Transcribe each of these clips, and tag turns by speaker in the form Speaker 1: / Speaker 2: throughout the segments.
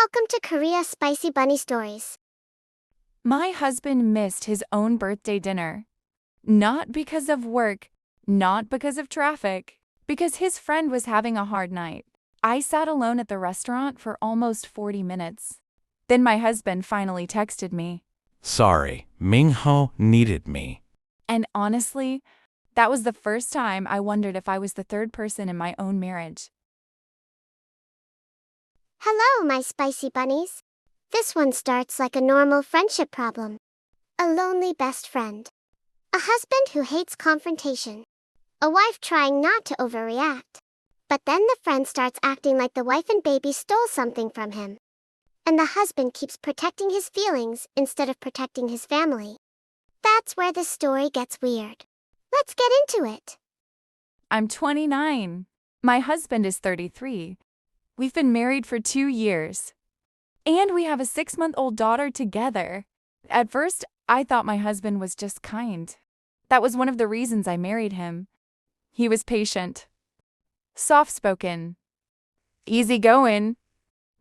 Speaker 1: Welcome to Korea Spicy Bunny Stories.
Speaker 2: My husband missed his own birthday dinner. Not because of work, not because of traffic, because his friend was having a hard night. I sat alone at the restaurant for almost 40 minutes. Then my husband finally texted me.
Speaker 3: Sorry, Mingho needed me.
Speaker 2: And honestly, that was the first time I wondered if I was the third person in my own marriage.
Speaker 1: Hello, my spicy bunnies. This one starts like a normal friendship problem. A lonely best friend. A husband who hates confrontation. A wife trying not to overreact. But then the friend starts acting like the wife and baby stole something from him. And the husband keeps protecting his feelings instead of protecting his family. That's where the story gets weird. Let's get into it.
Speaker 2: I'm 29. My husband is 33. We've been married for 2 years. And we have a 6-month-old daughter together. At first, I thought my husband was just kind. That was one of the reasons I married him. He was patient, soft-spoken, easygoing,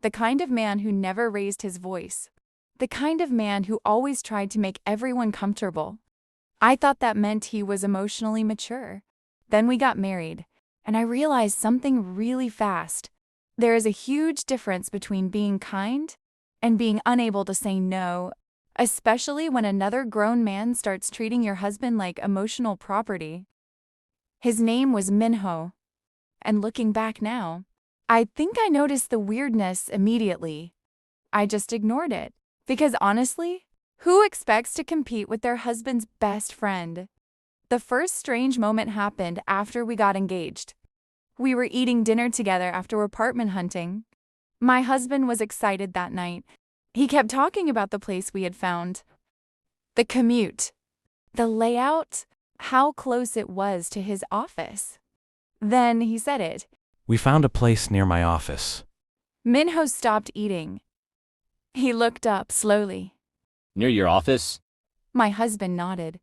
Speaker 2: the kind of man who never raised his voice, the kind of man who always tried to make everyone comfortable. I thought that meant he was emotionally mature. Then we got married, and I realized something really fast. There is a huge difference between being kind and being unable to say no, especially when another grown man starts treating your husband like emotional property. His name was Minho, and looking back now, I think I noticed the weirdness immediately. I just ignored it, because honestly, who expects to compete with their husband's best friend? The first strange moment happened after we got engaged. We were eating dinner together after apartment hunting. My husband was excited that night. He kept talking about the place we had found. The commute, the layout, how close it was to his office. Then he said it.
Speaker 3: We found a place near my office.
Speaker 2: Minho stopped eating. He looked up slowly.
Speaker 4: Near your office?
Speaker 2: My husband nodded.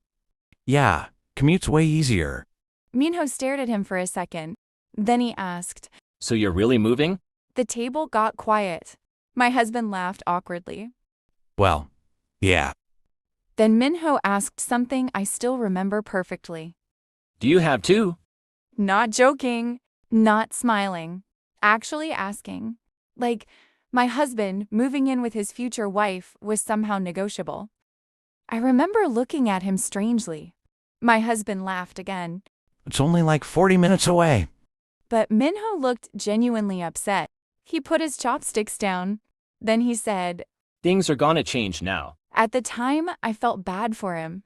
Speaker 3: Yeah, commute's way easier.
Speaker 2: Minho stared at him for a second. Then he asked,
Speaker 4: So you're really moving?
Speaker 2: The table got quiet. My husband laughed awkwardly.
Speaker 3: Well, yeah.
Speaker 2: Then Minho asked something I still remember perfectly.
Speaker 4: Do you have two?
Speaker 2: Not joking, not smiling, actually asking. Like, my husband moving in with his future wife was somehow negotiable. I remember looking at him strangely. My husband laughed again.
Speaker 3: It's only like 40 minutes away.
Speaker 2: But Minho looked genuinely upset. He put his chopsticks down. Then he said,
Speaker 4: Things are gonna change now.
Speaker 2: At the time, I felt bad for him.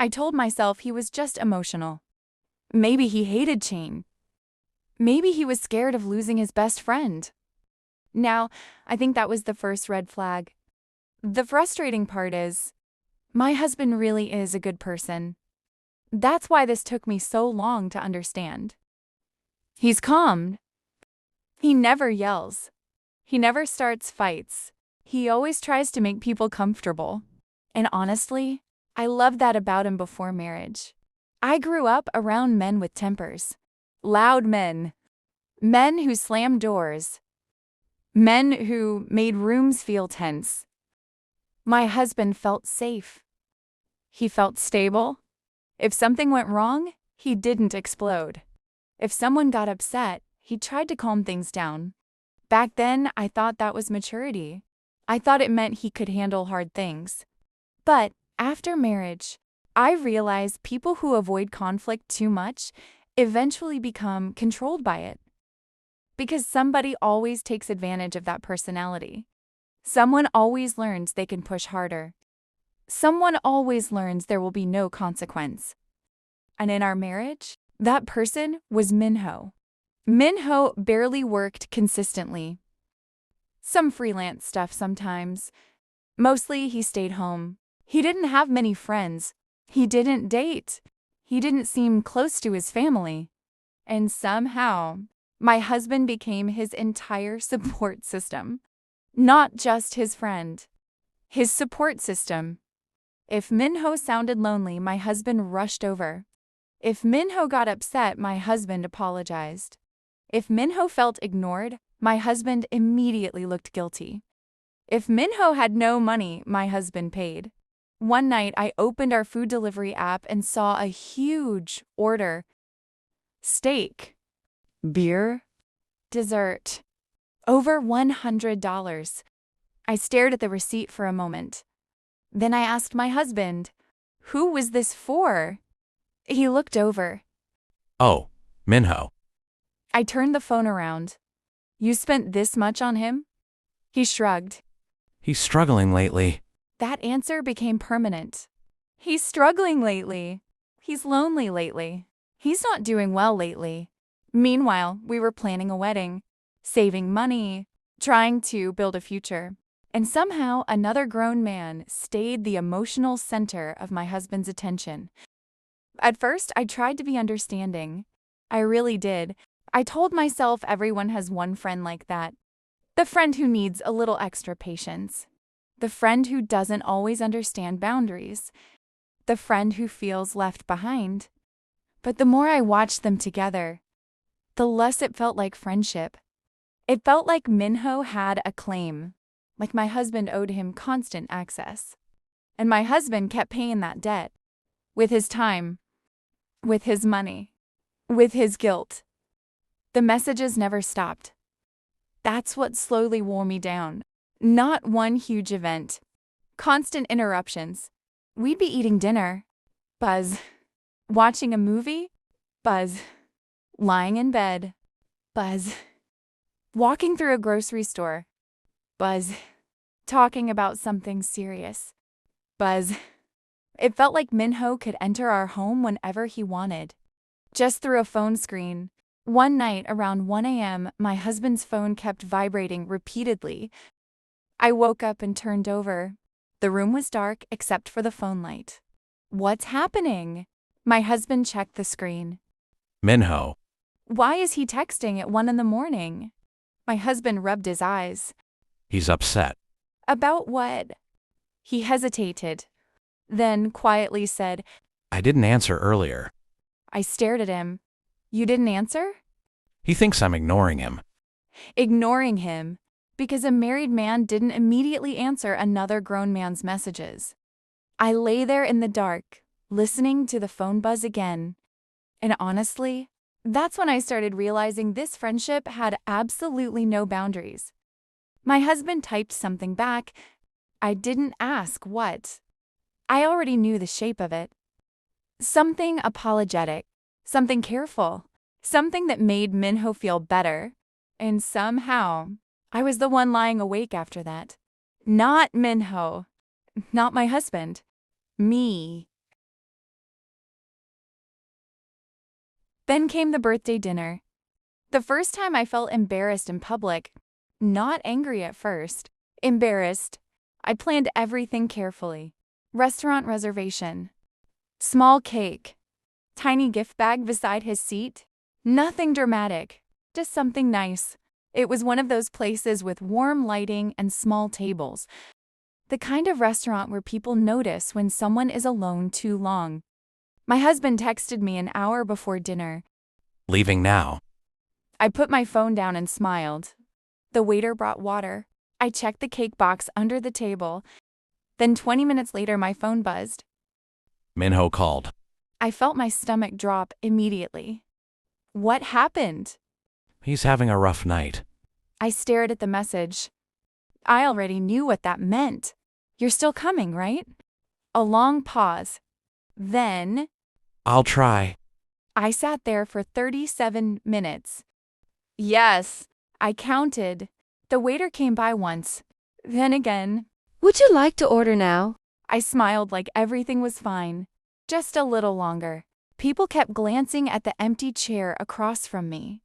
Speaker 2: I told myself he was just emotional. Maybe he hated Chain. Maybe he was scared of losing his best friend. Now, I think that was the first red flag. The frustrating part is, my husband really is a good person. That's why this took me so long to understand. He's calm. He never yells. He never starts fights. He always tries to make people comfortable. And honestly, I loved that about him before marriage. I grew up around men with tempers. Loud men. Men who slammed doors. Men who made rooms feel tense. My husband felt safe. He felt stable. If something went wrong, he didn't explode. If someone got upset, he tried to calm things down. Back then, I thought that was maturity. I thought it meant he could handle hard things. But after marriage, I realized people who avoid conflict too much eventually become controlled by it. Because somebody always takes advantage of that personality. Someone always learns they can push harder. Someone always learns there will be no consequence. And in our marriage, that person was Minho. Minho barely worked consistently. Some freelance stuff sometimes. Mostly he stayed home. He didn't have many friends. He didn't date. He didn't seem close to his family. And somehow, my husband became his entire support system. Not just his friend. His support system. If Minho sounded lonely, my husband rushed over. If Minho got upset, my husband apologized. If Minho felt ignored, my husband immediately looked guilty. If Minho had no money, my husband paid. One night, I opened our food delivery app and saw a huge order. Steak, beer, dessert. Over $100. I stared at the receipt for a moment. Then I asked my husband, "Who was this for?" He looked over.
Speaker 3: Oh, Minho.
Speaker 2: I turned the phone around. "You spent this much on him?" He shrugged.
Speaker 3: He's struggling lately.
Speaker 2: That answer became permanent. He's struggling lately. He's lonely lately. He's not doing well lately. Meanwhile, we were planning a wedding, saving money, trying to build a future. And somehow another grown man stayed the emotional center of my husband's attention. At first, I tried to be understanding. I really did. I told myself everyone has one friend like that. The friend who needs a little extra patience. The friend who doesn't always understand boundaries. The friend who feels left behind. But the more I watched them together, the less it felt like friendship. It felt like Minho had a claim, like my husband owed him constant access. And my husband kept paying that debt. With his time, with his money, with his guilt. The messages never stopped. That's what slowly wore me down. Not one huge event. Constant interruptions. We'd be eating dinner. Buzz. Watching a movie. Buzz. Lying in bed. Buzz. Walking through a grocery store. Buzz. Talking about something serious. Buzz. It felt like Minho could enter our home whenever he wanted. Just through a phone screen. One night around 1 a.m., my husband's phone kept vibrating repeatedly. I woke up and turned over. The room was dark except for the phone light. "What's happening?" My husband checked the screen.
Speaker 3: Minho.
Speaker 2: "Why is he texting at 1 in the morning?" My husband rubbed his eyes.
Speaker 3: He's upset.
Speaker 2: "About what?" He hesitated, then quietly said,
Speaker 3: I didn't answer earlier.
Speaker 2: I stared at him. "You didn't answer?"
Speaker 3: He thinks I'm ignoring him.
Speaker 2: Ignoring him, because a married man didn't immediately answer another grown man's messages. I lay there in the dark, listening to the phone buzz again. And honestly, that's when I started realizing this friendship had absolutely no boundaries. My husband typed something back. I didn't ask what. I already knew the shape of it. Something apologetic, something careful, something that made Minho feel better. And somehow, I was the one lying awake after that. Not Minho. Not my husband. Me. Then came the birthday dinner. The first time I felt embarrassed in public. Not angry at first. Embarrassed. I planned everything carefully. Restaurant reservation. Small cake. Tiny gift bag beside his seat. Nothing dramatic. Just something nice. It was one of those places with warm lighting and small tables. The kind of restaurant where people notice when someone is alone too long. My husband texted me an hour before dinner.
Speaker 3: Leaving now.
Speaker 2: I put my phone down and smiled. The waiter brought water. I checked the cake box under the table. Then 20 minutes later, my phone buzzed.
Speaker 3: Minho called.
Speaker 2: I felt my stomach drop immediately. What happened?
Speaker 3: He's having a rough night.
Speaker 2: I stared at the message. I already knew what that meant. You're still coming, right? A long pause. Then,
Speaker 3: I'll try.
Speaker 2: I sat there for 37 minutes. Yes, I counted. The waiter came by once. Then again.
Speaker 5: Would you like to order now?
Speaker 2: I smiled like everything was fine. Just a little longer. People kept glancing at the empty chair across from me.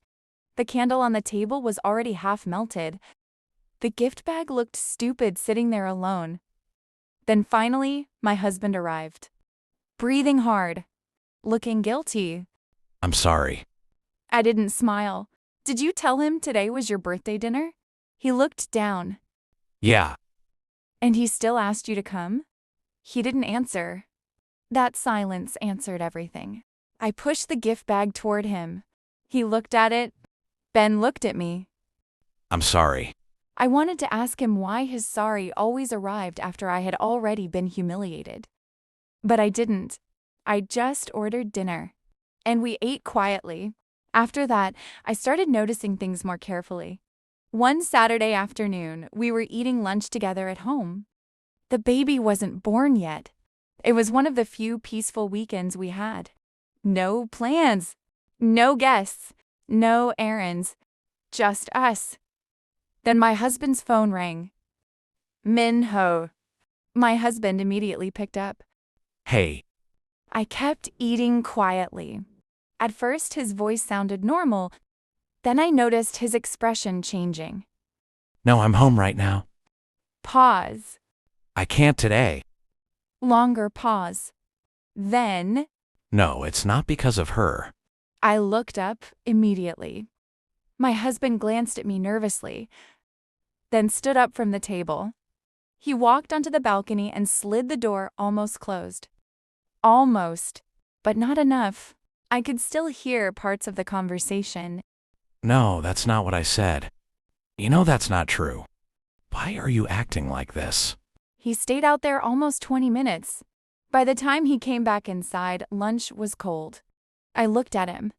Speaker 2: The candle on the table was already half melted. The gift bag looked stupid sitting there alone. Then finally, my husband arrived. Breathing hard. Looking guilty.
Speaker 3: I'm sorry.
Speaker 2: I didn't smile. Did you tell him today was your birthday dinner? He looked down.
Speaker 3: Yeah.
Speaker 2: And he still asked you to come? He didn't answer. That silence answered everything. I pushed the gift bag toward him. He looked at it. Ben looked at me.
Speaker 3: I'm sorry.
Speaker 2: I wanted to ask him why his sorry always arrived after I had already been humiliated. But I didn't. I just ordered dinner. And we ate quietly. After that, I started noticing things more carefully. One Saturday afternoon, we were eating lunch together at home. The baby wasn't born yet. It was one of the few peaceful weekends we had. No plans, no guests, no errands, just us. Then my husband's phone rang. Min Ho. My husband immediately picked up.
Speaker 3: Hey,
Speaker 2: I kept eating quietly. At first, his voice sounded normal. Then I noticed his expression changing.
Speaker 3: no, I'm home right now.
Speaker 2: Pause.
Speaker 3: I can't today.
Speaker 2: Longer pause. Then
Speaker 3: No, it's not because of her.
Speaker 2: I looked up immediately. My husband glanced at me nervously, then stood up from the table. He walked onto the balcony and slid the door almost closed. Almost, but not enough. I could still hear parts of the conversation.
Speaker 3: No, that's not what I said. You know that's not true. Why are you acting like this?
Speaker 2: He stayed out there almost 20 minutes. By the time he came back inside, lunch was cold. I looked at him.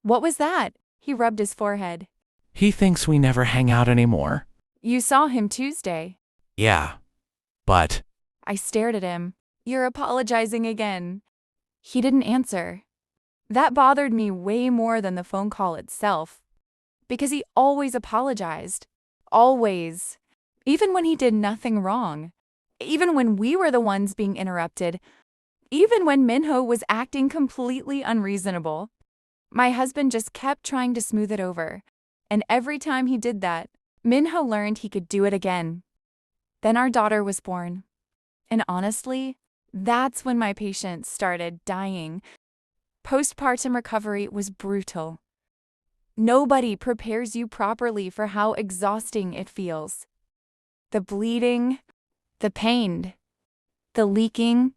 Speaker 2: What was that? He rubbed his forehead.
Speaker 3: He thinks we never hang out anymore.
Speaker 2: You saw him Tuesday.
Speaker 3: Yeah. But,
Speaker 2: I stared at him. You're apologizing again. He didn't answer. That bothered me way more than the phone call itself. Because he always apologized. Always. Even when he did nothing wrong. Even when we were the ones being interrupted. Even when Minho was acting completely unreasonable. My husband just kept trying to smooth it over. And every time he did that, Minho learned he could do it again. Then our daughter was born. And honestly, that's when my patient started dying. Postpartum recovery was brutal. Nobody prepares you properly for how exhausting it feels. The bleeding, the pain, the leaking,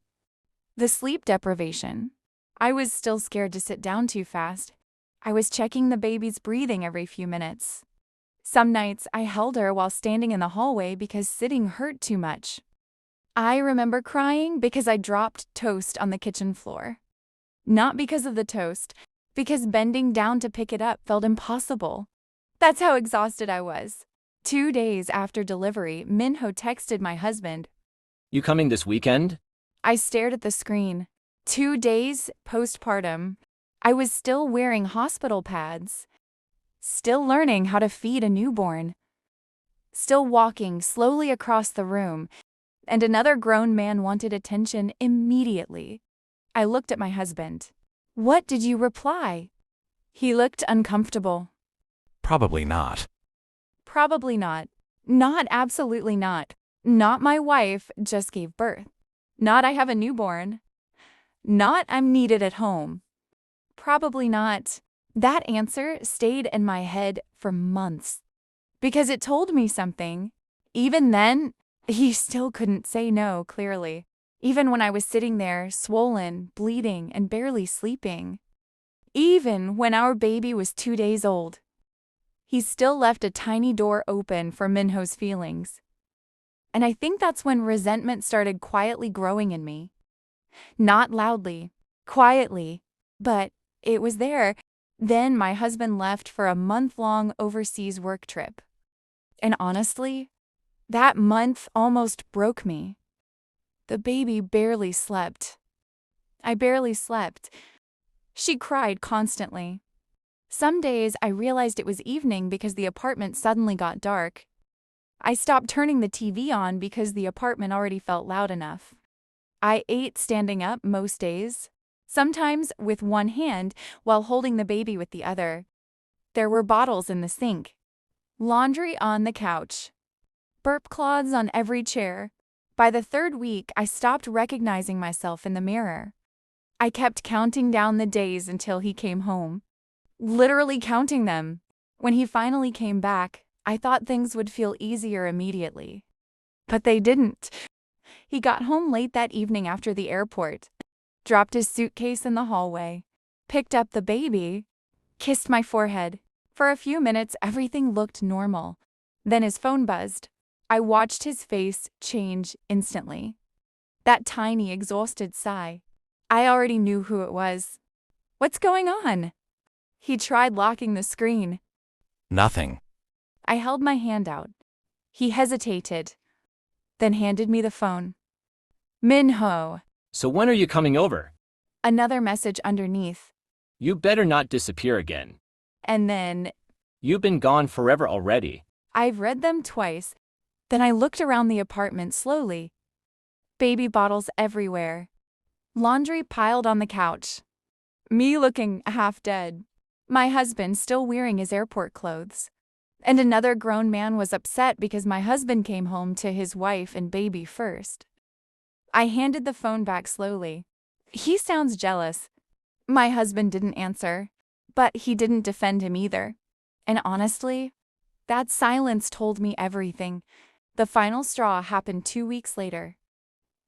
Speaker 2: the sleep deprivation. I was still scared to sit down too fast. I was checking the baby's breathing every few minutes. Some nights I held her while standing in the hallway because sitting hurt too much. I remember crying because I dropped toast on the kitchen floor. Not because of the toast, because bending down to pick it up felt impossible. That's how exhausted I was. 2 days after delivery, Minho texted my husband.
Speaker 4: You coming this weekend?
Speaker 2: I stared at the screen. 2 days postpartum. I was still wearing hospital pads. Still learning how to feed a newborn. Still walking slowly across the room. And another grown man wanted attention immediately. I looked at my husband. What did you reply? He looked uncomfortable.
Speaker 3: probably not.
Speaker 2: Probably not. Not absolutely not. Not my wife just gave birth. Not I have a newborn. Not I'm needed at home. Probably not. That answer stayed in my head for months. Because it told me something. Even then, he still couldn't say no clearly. Even when I was sitting there, swollen, bleeding, and barely sleeping. Even when our baby was 2 days old. He still left a tiny door open for Minho's feelings. And I think that's when resentment started quietly growing in me. Not loudly, quietly, but it was there. Then my husband left for a month-long overseas work trip. And honestly, that month almost broke me. The baby barely slept. I barely slept. She cried constantly. Some days I realized it was evening because the apartment suddenly got dark. I stopped turning the TV on because the apartment already felt loud enough. I ate standing up most days, sometimes with one hand while holding the baby with the other. There were bottles in the sink, laundry on the couch, burp cloths on every chair. By the 3rd week, I stopped recognizing myself in the mirror. I kept counting down the days until he came home. Literally counting them. When he finally came back, I thought things would feel easier immediately. But they didn't. He got home late that evening after the airport, dropped his suitcase in the hallway, picked up the baby, kissed my forehead. For a few minutes, everything looked normal. Then his phone buzzed. I watched his face change instantly. That tiny, exhausted sigh. I already knew who it was. What's going on? He tried locking the screen.
Speaker 3: Nothing.
Speaker 2: I held my hand out. He hesitated, then handed me the phone. Minho.
Speaker 4: So when are you coming over?
Speaker 2: Another message underneath.
Speaker 4: You better not disappear again.
Speaker 2: And then
Speaker 4: You've been gone forever already.
Speaker 2: I've read them twice. Then I looked around the apartment slowly. Baby bottles everywhere. Laundry piled on the couch. Me looking half dead. My husband still wearing his airport clothes. And another grown man was upset because my husband came home to his wife and baby first. I handed the phone back slowly. He sounds jealous. My husband didn't answer, but he didn't defend him either. And honestly, that silence told me everything. The final straw happened 2 weeks later.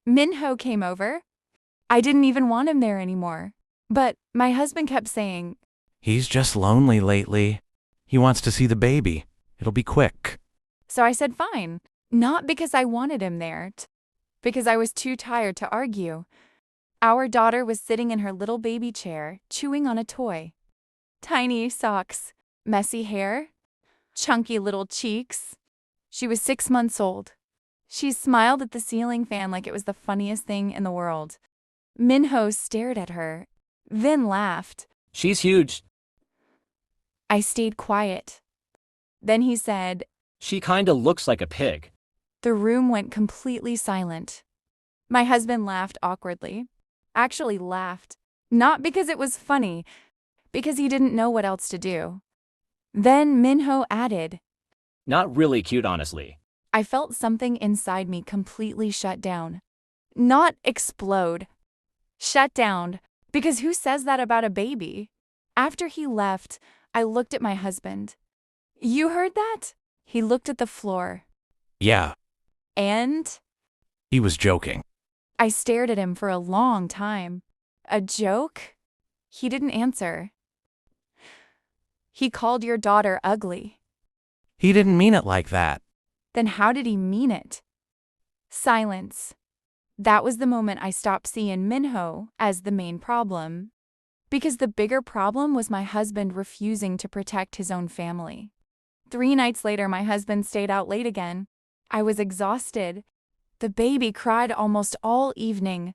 Speaker 2: Minho came over. I didn't even want him there anymore. But my husband kept saying,
Speaker 3: He's just lonely lately. He wants to see the baby. It'll be quick.
Speaker 2: so I said fine. Not because I wanted him there, because I was too tired to argue. Our daughter was sitting in her little baby chair, chewing on a toy. Tiny socks, messy hair, chunky little cheeks. She was 6 months old. She smiled at the ceiling fan like it was the funniest thing in the world. Minho stared at her, then laughed.
Speaker 4: She's huge.
Speaker 2: I stayed quiet. Then he said,
Speaker 4: She kinda looks like a pig.
Speaker 2: The room went completely silent. My husband laughed awkwardly. Actually laughed. Not because it was funny, because he didn't know what else to do. Then Minho added.
Speaker 4: Not really cute, honestly.
Speaker 2: I felt something inside me completely shut down. Not explode. Shut down. Because who says that about a baby? After he left, I looked at my husband. You heard that? He looked at the floor.
Speaker 3: Yeah,
Speaker 2: And?
Speaker 3: he was joking.
Speaker 2: I stared at him for a long time. A joke? He didn't answer. He called your daughter ugly.
Speaker 3: He didn't mean it like that.
Speaker 2: Then how did he mean it? Silence. That was the moment I stopped seeing Minho as the main problem. Because the bigger problem was my husband refusing to protect his own family. 3 nights later, my husband stayed out late again. I was exhausted. The baby cried almost all evening.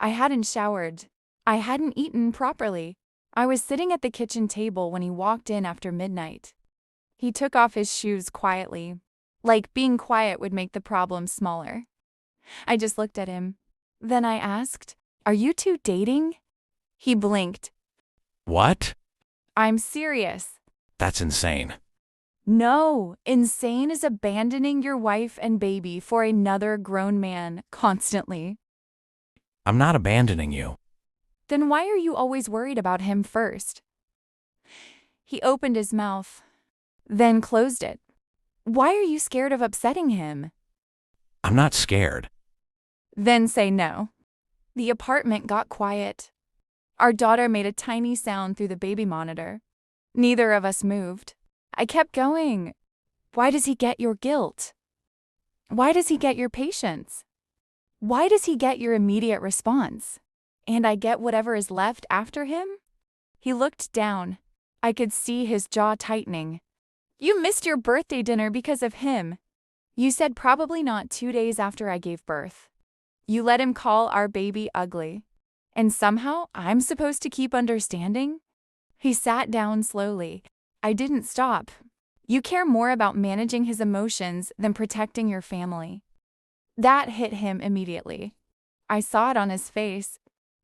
Speaker 2: I hadn't showered. I hadn't eaten properly. I was sitting at the kitchen table when he walked in after midnight. He took off his shoes quietly, like being quiet would make the problem smaller. I just looked at him. Then I asked, Are you two dating? He blinked.
Speaker 3: What?
Speaker 2: I'm serious.
Speaker 3: That's insane.
Speaker 2: No, insane is abandoning your wife and baby for another grown man constantly.
Speaker 3: I'm not abandoning you.
Speaker 2: Then why are you always worried about him first? He opened his mouth, then closed it. Why are you scared of upsetting him?
Speaker 3: I'm not scared.
Speaker 2: Then say no. The apartment got quiet. Our daughter made a tiny sound through the baby monitor. Neither of us moved. I kept going. Why does he get your guilt? Why does he get your patience? Why does he get your immediate response? And I get whatever is left after him? He looked down. I could see his jaw tightening. You missed your birthday dinner because of him. You said probably not 2 days after I gave birth. You let him call our baby ugly. And somehow I'm supposed to keep understanding? He sat down slowly. I didn't stop. You care more about managing his emotions than protecting your family. That hit him immediately. I saw it on his face.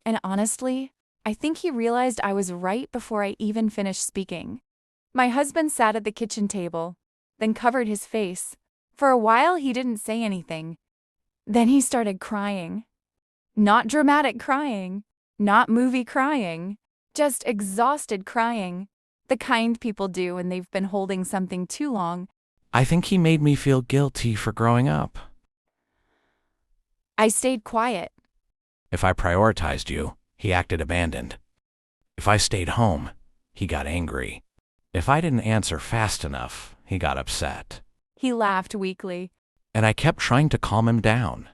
Speaker 2: And honestly, I think he realized I was right before I even finished speaking. My husband sat at the kitchen table, then covered his face. For a while, he didn't say anything. Then he started crying. Not dramatic crying, not movie crying, just exhausted crying. The kind people do when they've been holding something too long.
Speaker 3: I think he made me feel guilty for growing up.
Speaker 2: I stayed quiet.
Speaker 3: If I prioritized you, he acted abandoned. If I stayed home, he got angry. If I didn't answer fast enough, he got upset.
Speaker 2: He laughed weakly.
Speaker 3: And I kept trying to calm him down.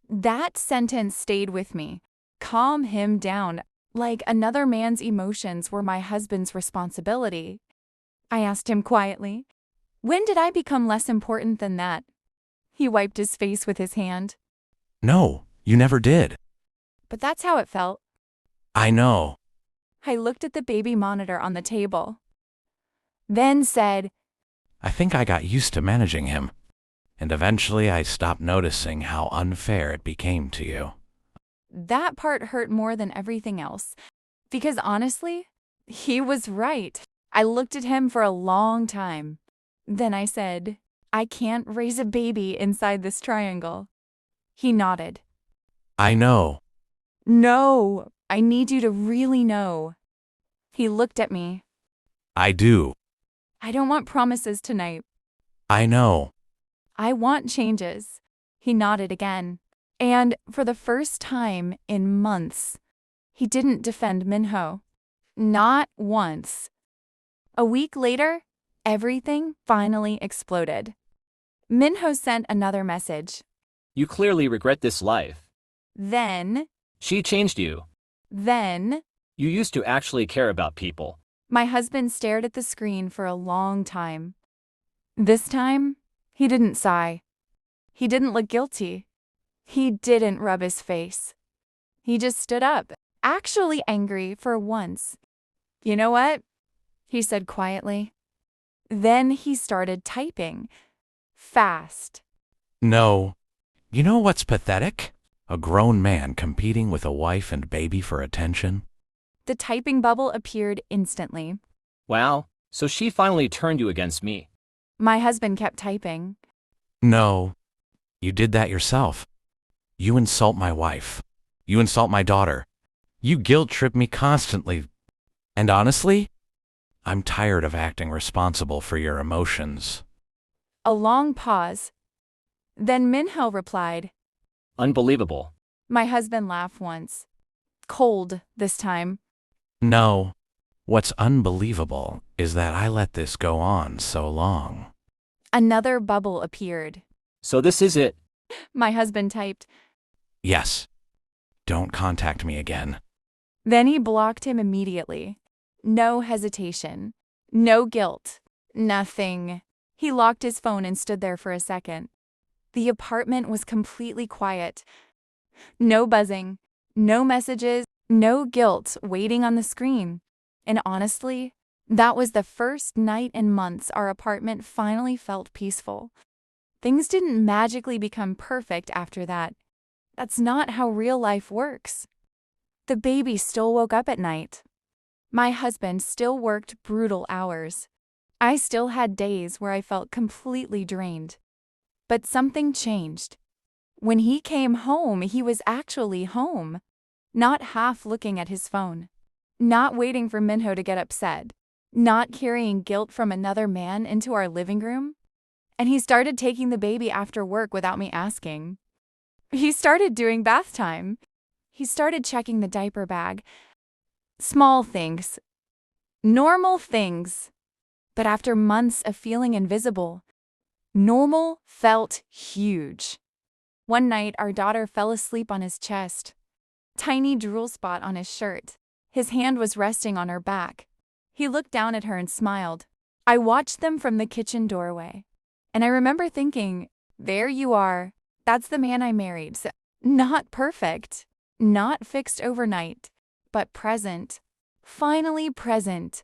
Speaker 2: That sentence stayed with me. Calm him down, like another man's emotions were my husband's responsibility. I asked him quietly, "When did I become less important than that?" He wiped his face with his hand.
Speaker 3: No, you never did.
Speaker 2: But that's how it felt.
Speaker 3: I know.
Speaker 2: I looked at the baby monitor on the table, then said,
Speaker 3: I think I got used to managing him. And eventually I stopped noticing how unfair it became to you.
Speaker 2: That part hurt more than everything else. Because honestly, he was right. I looked at him for a long time. Then I said, "I can't raise a baby inside this triangle." He nodded.
Speaker 3: I know.
Speaker 2: No, I need you to really know. He looked at me.
Speaker 3: I do.
Speaker 2: I don't want promises tonight.
Speaker 3: I know.
Speaker 2: I want changes. He nodded again. And for the first time in months, he didn't defend Minho. Not once. A week later, everything finally exploded. Minho sent another message.
Speaker 4: You clearly regret this life.
Speaker 2: Then,
Speaker 4: She changed you.
Speaker 2: then,
Speaker 4: You used to actually care about people.
Speaker 2: my husband stared at the screen for a long time. This time, he didn't sigh. He didn't look guilty. He didn't rub his face. He just stood up, actually angry for once. "You know what?" he said quietly. Then he started typing. Fast.
Speaker 3: No. You know what's pathetic? A grown man competing with a wife and baby for attention.
Speaker 2: The typing bubble appeared instantly.
Speaker 4: Wow, so she finally turned you against me.
Speaker 2: My husband kept typing.
Speaker 3: No. You did that yourself. You insult my wife. You insult my daughter. You guilt-trip me constantly. And honestly, I'm tired of acting responsible for your emotions.
Speaker 2: A long pause. Then Minho replied.
Speaker 4: Unbelievable.
Speaker 2: My husband laughed once. Cold this time.
Speaker 3: No. What's unbelievable is that I let this go on so long.
Speaker 2: Another bubble appeared.
Speaker 4: So this is it.
Speaker 2: My husband typed.
Speaker 3: Yes. Don't contact me again.
Speaker 2: Then he blocked him immediately. No hesitation. No guilt. Nothing. He locked his phone and stood there for a second. The apartment was completely quiet. No buzzing. No messages. No guilt waiting on the screen. And honestly, that was the first night in months our apartment finally felt peaceful. Things didn't magically become perfect after that. That's not how real life works. The baby still woke up at night. My husband still worked brutal hours. I still had days where I felt completely drained. But something changed. When he came home, he was actually home. Not half looking at his phone. Not waiting for Minho to get upset. Not carrying guilt from another man into our living room. And he started taking the baby after work without me asking. He started doing bath time. He started checking the diaper bag. Small things. Normal things. But after months of feeling invisible, normal felt huge. One night, our daughter fell asleep on his chest. Tiny drool spot on his shirt. His hand was resting on her back. He looked down at her and smiled. I watched them from the kitchen doorway. And I remember thinking, there you are. That's the man I married. Not perfect. Not fixed overnight. But present. Finally present.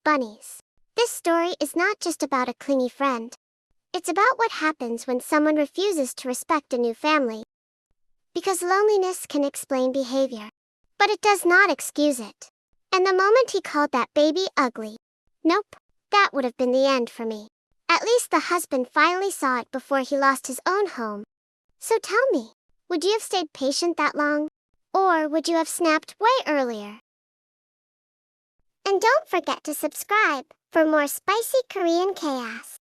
Speaker 1: Bunnies. This story is not just about a clingy friend. It's about what happens when someone refuses to respect a new family. Because loneliness can explain behavior, but it does not excuse it. And the moment he called that baby ugly, nope, that would have been the end for me. At least the husband finally saw it before he lost his own home. So tell me, would you have stayed patient that long? Or would you have snapped way earlier? And don't forget to subscribe for more spicy Korean chaos.